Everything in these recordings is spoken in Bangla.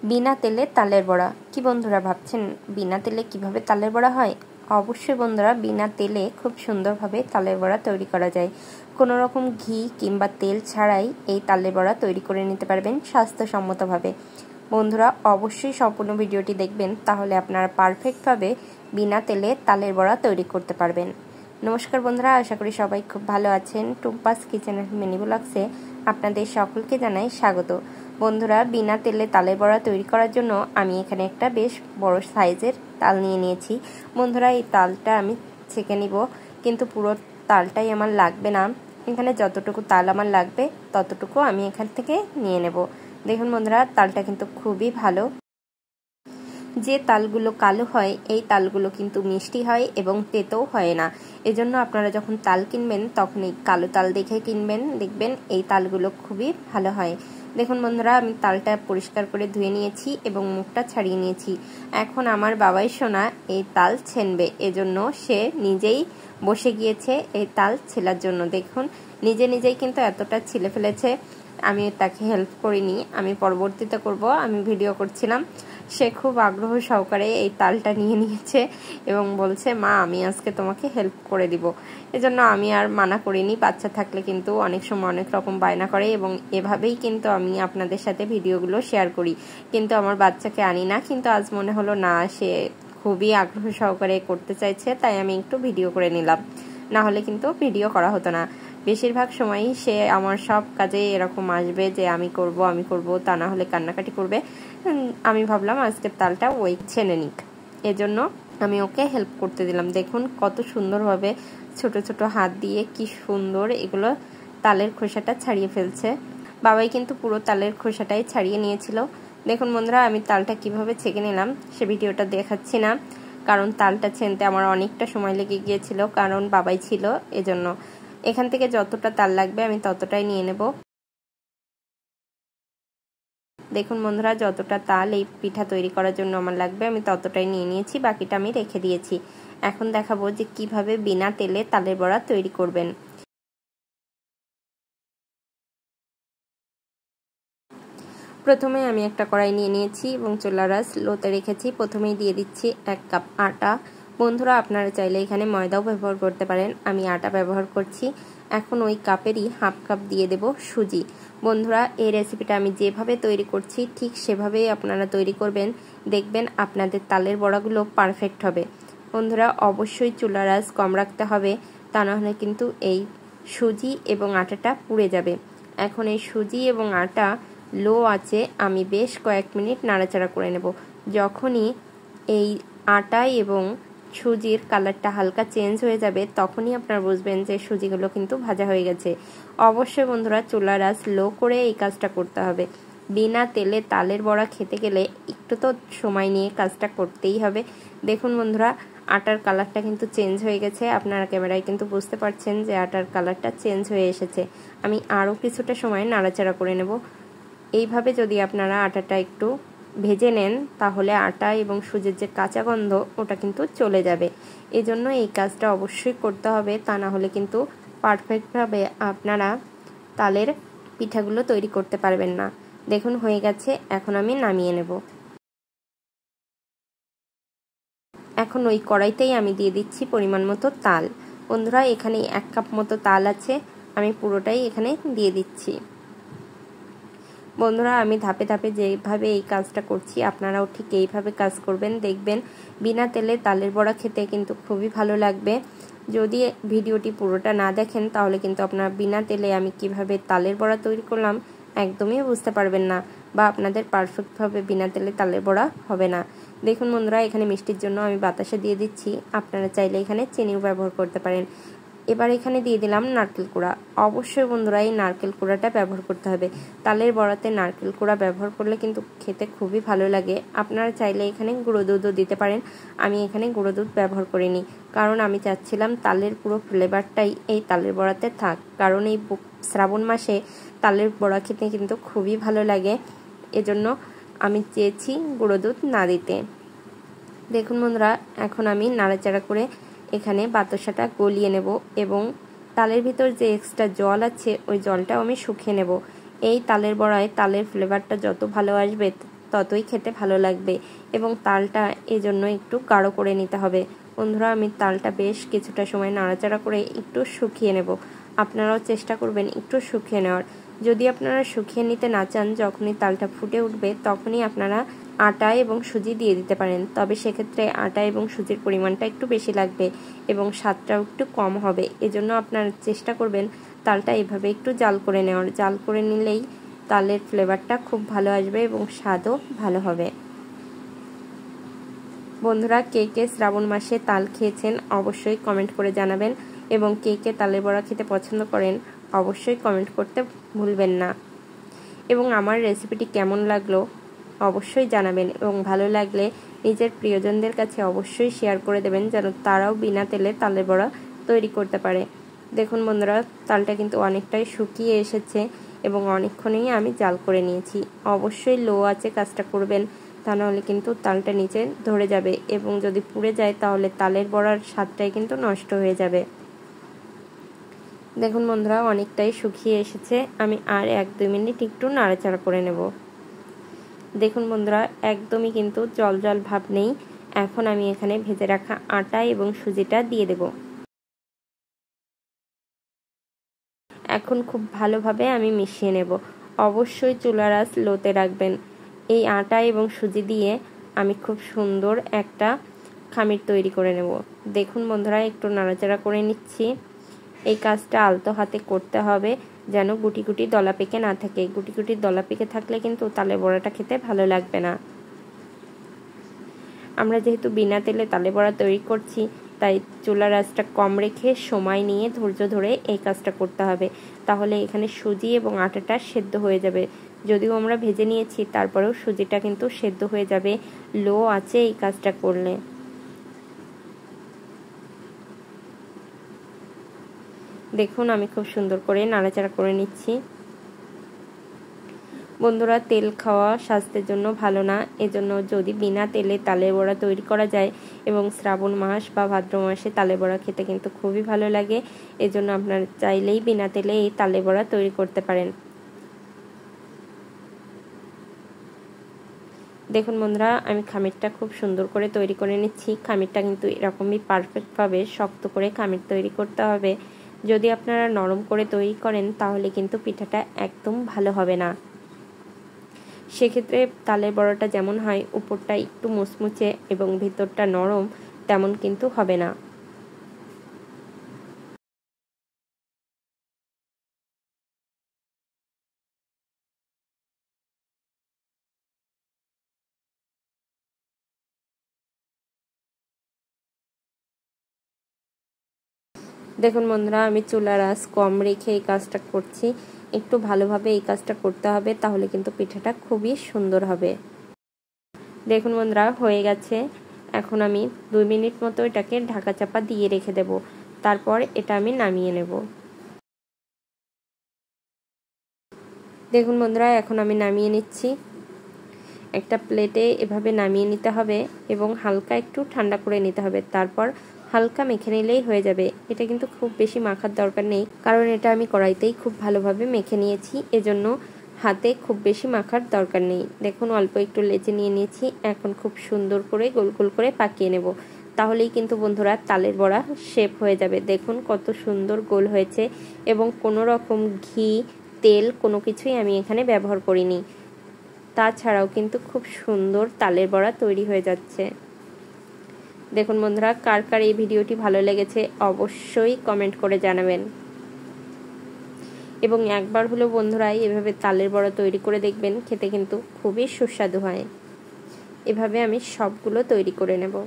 বিনা তেলে তালের বড়া। কি বন্ধুরা ভাবছেন বিনা তেলে কিভাবে তালের বড়া হয়? অবশ্যই বন্ধুরা, বিনা তেলে খুব সুন্দরভাবে তালের বড়া তৈরি করা যায়। কোনো রকম ঘি কিংবা তেল ছাড়াই এই তালের বড়া তৈরি করে নিতে পারবেন স্বাস্থ্যসম্মতভাবে। বন্ধুরা অবশ্যই সম্পূর্ণ ভিডিওটি দেখবেন, তাহলে আপনারা পারফেক্টভাবে বিনা তেলে তালের বড়া তৈরি করতে পারবেন। নমস্কার বন্ধুরা, আশা করি সবাই খুব ভালো আছেন। টুম্পাস কিচেন এন্ড মিনি ব্লগসে আপনাদের সকলকে জানাই স্বাগত। বন্ধুরা, বিনা তেলে তালের বড়া তৈরি করার জন্য আমি এখানে একটা বেশ বড় সাইজের তাল নিয়ে নিয়েছি। বন্ধুরা, এই তালটা আমি ছেঁকে নিব, কিন্তু পুরো তালটাই আমার লাগবে না। এখানে যতটুকু তাল আমার লাগবে ততটুকু আমি এখান থেকে নিয়ে নেব। দেখুন বন্ধুরা, তালটা কিন্তু খুবই ভালো। যে তালগুলো কালো হয় এই তালগুলো কিন্তু মিষ্টি হয় এবং তেতোও হয় না। এজন্য আপনারা যখন তাল কিনবেন তখন এই কালো তাল দেখে কিনবেন, দেখবেন এই তালগুলো খুবই ভালো হয়। দেখুন বন্ধুরা, আমি তালটা পরিষ্কার করে ধুয়ে নিয়েছি এবং মুখটা ছাড়িয়ে নিয়েছি। এখন আমার বাবাই সোনা এই তাল ছেনবে, এজন্য সে নিজেই বসে গিয়েছে এই তাল ছেলার জন্য। দেখুন নিজেই কিন্তু এতটা ছিলে ফেলেছে, আমি তাকে হেল্প করিনি, আমি পরবর্তীতে করব, আমি ভিডিও করছিলাম। সে খুব আগ্রহ সহকারে এই তালটা নিয়ে নিয়েছে এবং বলছে, মা আমি আজকে তোমাকে হেল্প করে দিব। এজন্য আমি আর মানা করিনি। বাচ্চা থাকলে কিন্তু অনেক সময় অনেক রকম বায়না করে এবং এভাবেই কিন্তু আমি আপনাদের সাথে ভিডিওগুলো শেয়ার করি, কিন্তু আমার বাচ্চাকে আনি না। কিন্তু আজ মনে হলো না, সে খুবই আগ্রহ সহকারে করতে চাইছে, তাই আমি একটু ভিডিও করে নিলাম, না হলে কিন্তু ভিডিও করা হতো না। বেশিরভাগ সময়ই সে আমার সব কাজে এরকম আসবে যে আমি করব, তা না হলে কান্নাকাটি করবে। আমি ভাবলাম আজকের তালটা ওই ছেনে নিক, এজন্য আমি ওকে হেল্প করতে দিলাম। দেখুন কত সুন্দরভাবে ছোট ছোট হাত দিয়ে কি সুন্দর এগুলো তালের খোসাটা ছাড়িয়ে ফেলছে। বাবাই কিন্তু পুরো তালের খোসাটাই ছাড়িয়ে নিয়েছিল। দেখুন বন্ধুরা, আমি তালটা কিভাবে ছেঁকে নিলাম সে ভিডিওটা দেখাচ্ছি না, কারণ তালটা ছেনতে আমার অনেকটা সময় লেগে গিয়েছিল, কারণ বাবাই ছিল। এজন্য এখান থেকে যতটা তাল লাগবে আমি ততটাই নিয়ে নেব। দেখুন বন্ধুরা, যতটা তাল এই পিঠা তৈরি করার জন্য আমার লাগবে আমি ততটাই নিয়ে নিয়েছি, বাকিটা আমি রেখে দিয়েছি। এখন দেখাবো যে কিভাবে বিনা তেলে তালের বড়া তৈরি করবেন। প্রথমে আমি একটা কড়াই নিয়ে নিয়েছি এবং চুলার আঁচ লোতে রেখেছি। প্রথমেই দিয়ে দিচ্ছি 1 কাপ আটা। বন্ধুরা আপনারা চাইলে এখানে ময়দাও ব্যবহার করতে পারেন, আমি আটা ব্যবহার করছি। এখন ওই কাপেরই হাফ কাপ দিয়ে দেব সুজি। বন্ধুরা, এই রেসিপিটা আমি যেভাবে তৈরি করছি ঠিক সেভাবেই আপনারা তৈরি করবেন, দেখবেন আপনাদের তালের বড়াগুলো পারফেক্ট হবে। বন্ধুরা অবশ্যই চুলার আঁচ কম রাখতে হবে, তা না হলে কিন্তু এই সুজি এবং আটাটা পুড়ে যাবে। এখন এই সুজি এবং আটা লো আঁচে আমি বেশ কয়েক মিনিট নাড়াচাড়া করে নেব। যখনই এই আটা এবং সুজির কালারটা হালকা চেঞ্জ হয়ে যাবে তখনই আপনারা বুঝবেন যে সুজিগুলো কিন্তু ভাজা হয়ে গেছে। অবশ্যই বন্ধুরা চুলার আঁচ লো করে এই কাজটা করতে হবে। বিনা তেলে তালের বড়া খেতে গেলে একটু তো সময় নিয়ে কাজটা করতেই হবে। দেখুন বন্ধুরা, আটার কালারটা কিন্তু চেঞ্জ হয়ে গেছে, আপনারা ক্যামেরায় কিন্তু বুঝতে পারছেন যে আটার কালারটা চেঞ্জ হয়ে এসেছে। আমি আরও কিছুটা সময় নাড়াচাড়া করে নেব। এইভাবে যদি আপনারা আটাটা একটু ভেজে নেন তাহলে আটা এবং সুজির যে কাঁচা গন্ধ ওটা কিন্তু চলে যাবে। এজন্য এই কাজটা অবশ্যই করতে হবে, তা না হলে কিন্তু পারফেক্টভাবে আপনারা তালের পিঠাগুলো তৈরি করতে পারবেন না। দেখুন হয়ে গেছে, এখন আমি নামিয়ে নেব। এখন ওই কড়াইতেই আমি দিয়ে দিচ্ছি পরিমাণ মতো তাল। বন্ধুরা এখানে 1 কাপ মতো তাল আছে, আমি পুরোটাই এখানে দিয়ে দিচ্ছি। বন্ধুরা আমি ধাপে ধাপে যেভাবে এই কাজটা করছি আপনারাও ঠিক এইভাবে কাজ করবেন, দেখবেন বিনা তেলে তালের বড়া খেতে কিন্তু খুবই ভালো লাগবে। যদি ভিডিওটি পুরোটা না দেখেন তাহলে কিন্তু আপনারা বিনা তেলে আমি কিভাবে তালের বড়া তৈরি করলাম একদমই বুঝতে পারবেন না, বা আপনাদের পারফেক্টভাবে বিনা তেলে তালের বড়া হবে না। দেখুন বন্ধুরা, এখানে মিষ্টির জন্য আমি বাতাসা দিয়ে দিচ্ছি, আপনারা চাইলে এখানে চিনিও ব্যবহার করতে পারেন। এবার এখানে দিয়ে দিলাম নারকেল কুড়া। অবশ্যই বন্ধুরা এই নারকেল কুড়াটা ব্যবহার করতে হবে। তালের বড়াতে নারকেল কুড়া ব্যবহার করলে কিন্তু খেতে খুবই ভালো লাগে। আপনারা চাইলে এখানে গুঁড়ো দুধও দিতে পারেন, আমি এখানে গুঁড়ো দুধ ব্যবহার করিনি, কারণ আমি চাচ্ছিলাম তালের পুরো ফ্লেভারটাই এই তালের বড়াতে থাক, কারণ এই শ্রাবণ মাসে তালের বড়া খেতে কিন্তু খুবই ভালো লাগে, এজন্য আমি চেয়েছি গুঁড়ো দুধ না দিতে। দেখুন বন্ধুরা, এখন আমি নাড়াচাড়া করে এখানে বাতাসাটা গলিয়ে নেব এবং তালের ভিতর যে এক্সট্রা জল আছে ওই জলটাও আমি শুকিয়ে নেব। এই তালের বড়ায় তালের ফ্লেভারটা যত ভালো আসবে ততই খেতে ভালো লাগবে এবং তালটা এজন্য একটু গাঢ় করে নিতে হবে। বন্ধুরা, আমি তালটা বেশ কিছুটা সময় নাড়াচাড়া করে একটু শুকিয়ে নেব। আপনারাও চেষ্টা করবেন একটু শুকিয়ে নেওয়ার। যদি আপনারা শুকিয়ে নিতে না চান, যখনই তালটা ফুটে উঠবে তখনই আপনারা আটা এবং সুজি দিয়ে দিতে পারেন। তবে সেক্ষেত্রে আটা এবং সুজির পরিমাণটা একটু বেশি লাগবে এবং স্বাদটাও একটু কম হবে। এজন্য আপনারা চেষ্টা করবেন তালটা এভাবে একটু জাল করে নেওয়ার। জাল করে নিলেই তালের ফ্লেভারটা খুব ভালো আসবে এবং স্বাদও ভালো হবে। বন্ধুরা, কে কে শ্রাবণ মাসে তাল খেয়েছেন অবশ্যই কমেন্ট করে জানাবেন এবং কে কে তালের বড়া খেতে পছন্দ করেন অবশ্যই কমেন্ট করতে ভুলবেন না। এবং আমার রেসিপিটি কেমন লাগলো অবশ্যই জানাবেন এবং ভালো লাগলে নিজের প্রিয়জনদের কাছে অবশ্যই শেয়ার করে দেবেন, যেন তারাও বিনা তেলে তালের বড়া তৈরি করতে পারে। দেখুন বন্ধুরা, তালটা কিন্তু অনেকটাই শুকিয়ে এসেছে এবং অনেকক্ষণই আমি জাল করে নিয়েছি। অবশ্যই লো আঁচে কাজটা করবেন, তা নাহলে কিন্তু তালটা নিচে ধরে যাবে এবং যদি পুড়ে যায় তাহলে তালের বড়ার স্বাদটাই কিন্তু নষ্ট হয়ে যাবে। দেখুন বন্ধুরা, অনেকটাই শুকিয়ে এসেছে। আমি আর 1-2 মিনিট একটু নাড়াচাড়া করে নেব। দেখুন বন্ধুরা, একদমই কিন্তু জল জল ভাব নেই। এখন আমি এখানে ভেজে রাখা আটা এবং সুজিটা দিয়ে দেব। এখন খুব ভালোভাবে আমি মিশিয়ে নেব। অবশ্যই চুলার আঁচ লোতে রাখবেন। এই আটা এবং সুজি দিয়ে আমি খুব সুন্দর একটা খামির তৈরি করে নেব। দেখুন বন্ধুরা, একটু নাড়াচাড়া করে নিচ্ছি। এই কাজটা আলতো হাতে করতে হবে, যেন গুটি গুটি দলা পেকে না থাকে। গুটি গুটি দলা পেকে থাকলে কিন্তু তালের বড়াটা খেতে ভালো লাগবে না। আমরা যেহেতু বিনা তেলে তালের বড়া তৈরি করছি, তাই চুলার আঁচটা কম রেখে সময় নিয়ে ধৈর্য ধরে এই কাজটা করতে হবে। তাহলে এখানে সুজি এবং আটাটা সেদ্ধ হয়ে যাবে। যদিও আমরা ভেজে নিয়েছি, তারপরেও সুজিটা কিন্তু সেদ্ধ হয়ে যাবে লো আঁচে এই কাজটা করলে। দেখুন, আমি খুব সুন্দর করে নাড়াচাড়া করে নিচ্ছি। বন্ধুরা, তেল খাওয়া স্বাস্থ্যের জন্য ভালো না, এজন্য যদি বিনা তেলে তালের বড়া তৈরি করা যায় এবং শ্রাবণ মাস বা ভাদ্র মাসে তালের বড়া খেতে কিন্তু খুবই ভালো লাগে। এজন্য আপনারা চাইলেই বিনা তেলে এই তালের বড়া তৈরি করতে পারেন। দেখুন বন্ধুরা, আমি খামিরটা খুব সুন্দর করে তৈরি করে নিচ্ছি। খামিরটা কিন্তু এরকমই পারফেক্টভাবে শক্ত করে খামির তৈরি করতে হবে। যদি আপনারা নরম করে তৈরি করেন তাহলে কিন্তু পিঠাটা একদম ভালো হবে না। সেক্ষেত্রে তালের বড়াটা যেমন হয় উপরটা একটু মুচমুচে এবং ভিতরটা নরম, তেমন কিন্তু হবে না। দেখুন বন্ধুরা, আমি চুলার আঁচ কম রেখে এই কাজটা করছি। একটু ভালোভাবে এই কাজটা করতে হবে, তাহলে কিন্তু পিঠাটা খুবই সুন্দর হবে। দেখুন বন্ধুরা, হয়ে গেছে। এখন আমি 2 মিনিট মতো এটাকে ঢাকা চাপা দিয়ে রেখে দেব। তারপর এটা আমি নামিয়ে নেব। দেখুন বন্ধুরা, এখন আমি নামিয়ে নিচ্ছি। একটা প্লেটে এভাবে নামিয়ে নিতে হবে এবং হালকা একটু ঠান্ডা করে নিতে হবে। তারপর হালকা মেখে নিলেই হয়ে যাবে। এটা কিন্তু খুব বেশি মাখার দরকার নেই, কারণ এটা আমি কড়াইতেই খুব ভালোভাবে মেখে নিয়েছি, এজন্য হাতে খুব বেশি মাখার দরকার নেই। দেখুন, অল্প একটু লেচে নিয়ে নিয়েছি। এখন খুব সুন্দর করে গোল গোল করে পাকিয়ে নেব। তাহলেই কিন্তু বন্ধুরা তালের বড়া শেপ হয়ে যাবে। দেখুন কত সুন্দর গোল হয়েছে এবং কোনো রকম ঘি তেল কোনো কিছুই আমি এখানে ব্যবহার করিনি। তাছাড়াও কিন্তু খুব সুন্দর তালের বড়া তৈরি হয়ে যাচ্ছে। দেখুন বন্ধুরা, কার কার এই ভিডিওটি ভালো লেগেছে অবশ্যই কমেন্ট করে জানাবেন এবং একবার হলো বন্ধুরা এভাবে তালের বড়া তৈরি করে দেখবেন, খেতে কিন্তু খুবই সুস্বাদু হয়। এভাবে আমি সবগুলো তৈরি করে নেব।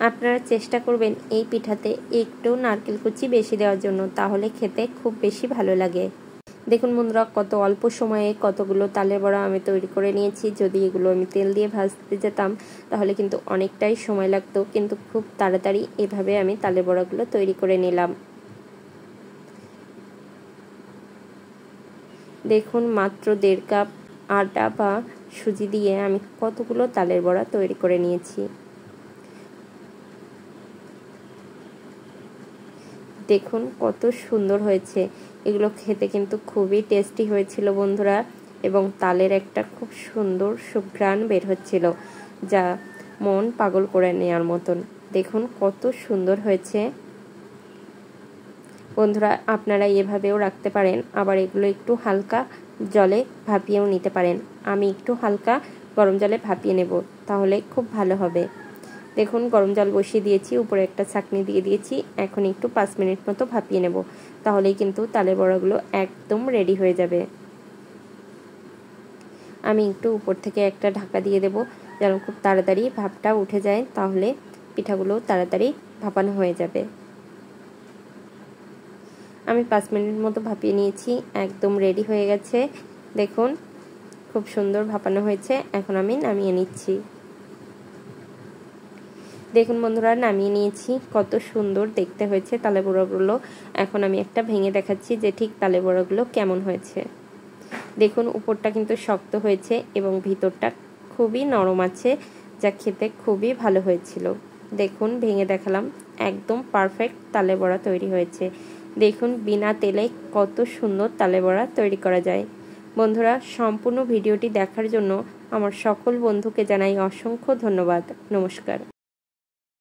আপনারা চেষ্টা করবেন এই পিঠাতে একটু নারকেল কুচি বেশি দেওয়ার জন্য, তাহলে খেতে খুব বেশি ভালো লাগে। দেখুন বন্ধুরা, কত অল্প সময়ে কতগুলো তালের বড়া আমি তৈরি করে নিয়েছি। যদি এগুলো আমি তেল দিয়ে ভাজতে যেতাম তাহলে কিন্তু অনেকটাই সময় লাগতো, কিন্তু খুব তাড়াতাড়ি এভাবে আমি তালের বড়াগুলো তৈরি করে নিলাম। দেখুন, মাত্র 1.5 কাপ আটা বা সুজি দিয়ে আমি কতগুলো তালের বড়া তৈরি করে নিয়েছি। দেখুন কত সুন্দর হয়েছে। এগুলো খেতে কিন্তু খুবই টেস্টি হয়েছিল বন্ধুরা, এবং তালের একটা খুব সুন্দর সুঘ্রাণ বের হচ্ছিল, যা মন পাগল করে নেওয়ার মতন। দেখুন কত সুন্দর হয়েছে বন্ধুরা, আপনারা এভাবেও রাখতে পারেন, আবার এগুলো একটু হালকা জলে ভাপিয়েও নিতে পারেন। আমি একটু হালকা গরম জলে ভাপিয়ে নেব, তাহলে খুব ভালো হবে। দেখুন গরম জল বসিয়ে দিয়েছি, উপরে একটা ছাঁকনি দিয়ে দিয়েছি। এখন একটু 5 মিনিট মতো ভাপিয়ে নেব, তাহলেই কিন্তু তালের বড়াগুলো একদম রেডি হয়ে যাবে। আমি একটু উপর থেকে একটা ঢাকা দিয়ে দেব, যেন খুব তাড়াতাড়ি ভাপটা উঠে যায়, তাহলে পিঠাগুলো তাড়াতাড়ি ভাপানো হয়ে যাবে। আমি 5 মিনিট মতো ভাপিয়ে নিয়েছি, একদম রেডি হয়ে গেছে। দেখুন খুব সুন্দর ভাপানো হয়েছে। এখন আমি নামিয়ে নিচ্ছি। দেখুন বন্ধুরা, নামিয়ে নিয়েছি। কত সুন্দর দেখতে হয়েছে তালের বড়াগুলো। এখন আমি একটা ভেঙে দেখাচ্ছি যে ঠিক তালের বড়াগুলো কেমন হয়েছে। দেখুন উপরটা কিন্তু শক্ত হয়েছে এবং ভিতরটা খুবই নরম আছে, যা খেতে খুবই ভালো হয়েছিল। দেখুন ভেঙে দেখালাম, একদম পারফেক্ট তালের বড়া তৈরি হয়েছে। দেখুন বিনা তেলে কত সুন্দর তালের বড়া তৈরি করা যায়। বন্ধুরা, সম্পূর্ণ ভিডিওটি দেখার জন্য আমার সকল বন্ধুকে জানাই অসংখ্য ধন্যবাদ। নমস্কার।